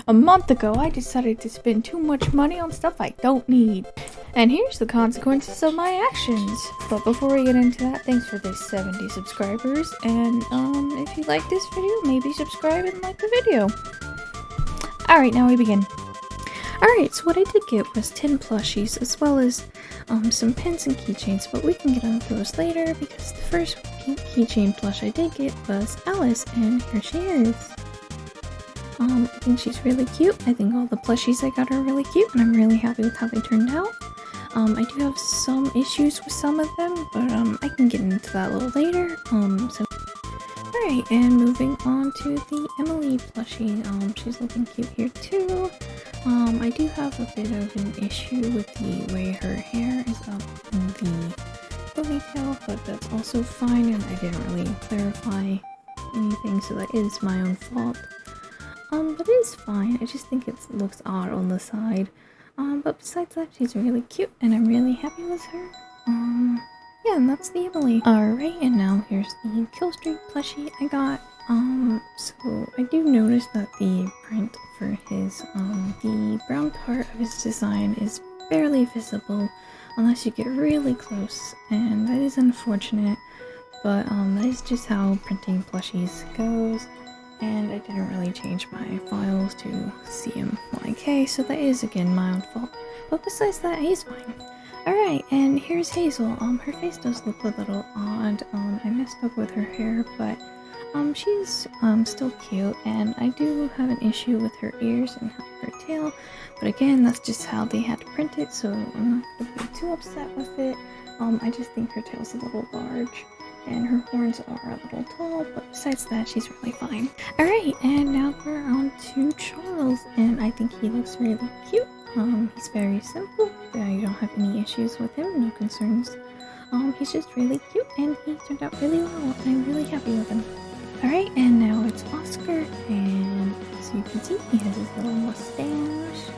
A month ago, I decided to spend too much money on stuff I don't need. And here's the consequences of my actions. But before we get into that, thanks for the 70 subscribers. And if you like this video, maybe subscribe and like the video. Alright, now we begin. Alright, so what I did get was 10 plushies, as well as some pins and keychains, but we can get on those later because the first keychain plush I did get was Alice, and here she is. I think she's really cute. I think all the plushies I got are really cute, and I'm really happy with how they turned out. I do have some issues with some of them, but I can get into that a little later. Alright, and moving on to the Emily plushie. She's looking cute here too. I do have a bit of an issue with the way her hair is up in the ponytail, but that's also fine, and I didn't really clarify anything, so that is my own fault. But it is fine. I just think it looks odd on the side. But besides that, she's really cute, and I'm really happy with her. Yeah, and that's the Emily. Alright, and now here's the Kill Streak plushie I got. So I do notice that the print for his, the brown part of his design is barely visible unless you get really close, and that is unfortunate, but that is just how printing plushies goes, and I didn't really change my files to see him like, hey, so that is again my own fault, but besides that, he's fine. Alright, and here's Hazel. Her face does look a little odd. I messed up with her hair, but she's still cute, and I do have an issue with her ears and her tail, but again, that's just how they had to print it, so I'm not going to be too upset with it. I just think her tail's a little large, and her horns are a little tall, but besides that, she's really fine. Alright, and now we're on to Charles, and I think he looks really cute. He's very simple. I don't have any issues with him, no concerns. He's just really cute, and he turned out really well, and I'm really happy with him. Alright, and now it's Oscar, and as you can see, he has his little mustache.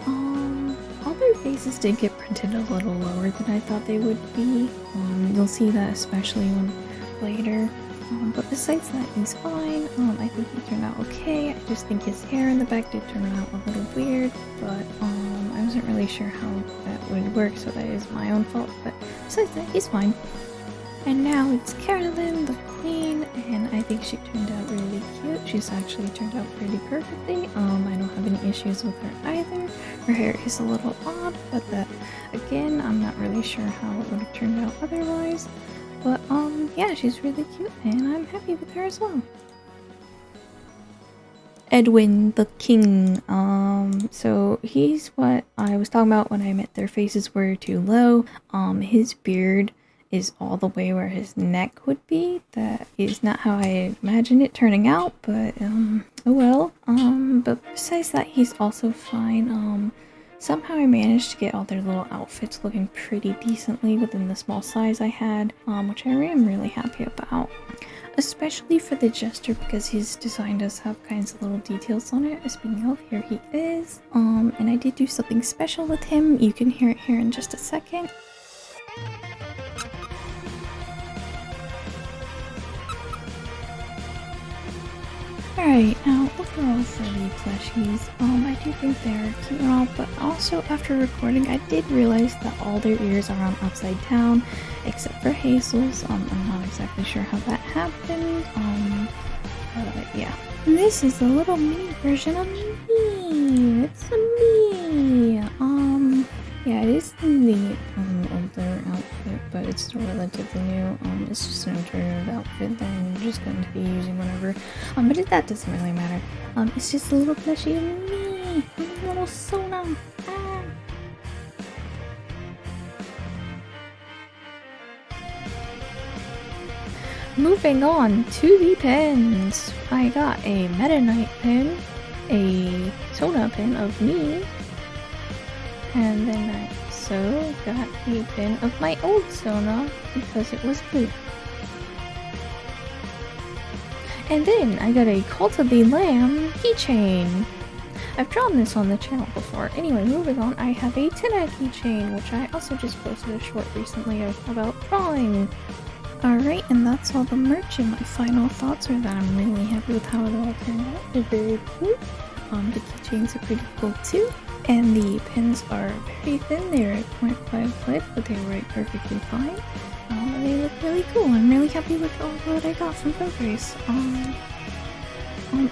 All their faces did get printed a little lower than I thought they would be. You'll see that especially later. But besides that, he's fine. I think he turned out okay. I just think his hair in the back did turn out a little weird, but I wasn't really sure how that would work, so that is my own fault. But besides that, he's fine. And now it's Carolyn, the queen, and I think she turned out really cute. She's actually turned out pretty perfectly. I don't have any issues with her either. Her hair is a little odd, but that, again, I'm not really sure how it would have turned out otherwise. But, yeah, she's really cute, and I'm happy with her as well. Edwin, the king. So he's what I was talking about when I meant their faces were too low. His beard is all the way where his neck would be. That is not how I imagined it turning out, but, oh well. But besides that, he's also fine. Somehow I managed to get all their little outfits looking pretty decently within the small size I had, which I am really happy about. Especially for the Jester, because his design does have kinds of little details on it. Speaking of, here he is. And I did do something special with him. You can hear it here in just a second. Alright, now overall for the plushies, I do think they're cute and all, but also after recording I did realize that all their ears are on upside down, except for Hazel's. I'm not exactly sure how that happened, but yeah. And this is a little mini version of me! It's me! Yeah, it is the older outfit, but it's still relatively new. It's just an alternative outfit that I'm just going to be using whenever. But that doesn't really matter. It's just a little plushie of me! I'm a little Sona! Ah. Moving on to the pins! I got a Meta Knight pin, a Sona pin of me, and then I also got a pin of my old Sona because it was blue. And then I got a Cult of the Lamb keychain. I've drawn this on the channel before. Anyway, moving on, I have a Tina keychain, which I also just posted a short recently about drawing. Alright, and that's all the merch, and my final thoughts are that I'm really happy with how it all turned out. They're very cute. The keychains are pretty cool too, and the pins are very thin. They're at 0.5 foot, but they work perfectly fine. They look really cool. I'm really happy with all that I got from VOGRACE.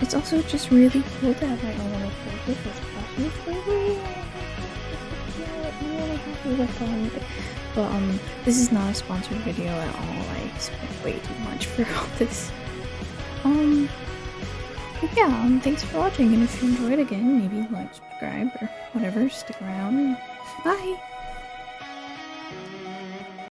It's also just really cool to have my own little focus as plushies lately. I'm really happy with them. But this is not a sponsored video at all. I spent way too much for all this. But yeah, thanks for watching, and if you enjoyed again, maybe like, subscribe, or whatever, stick around. Bye!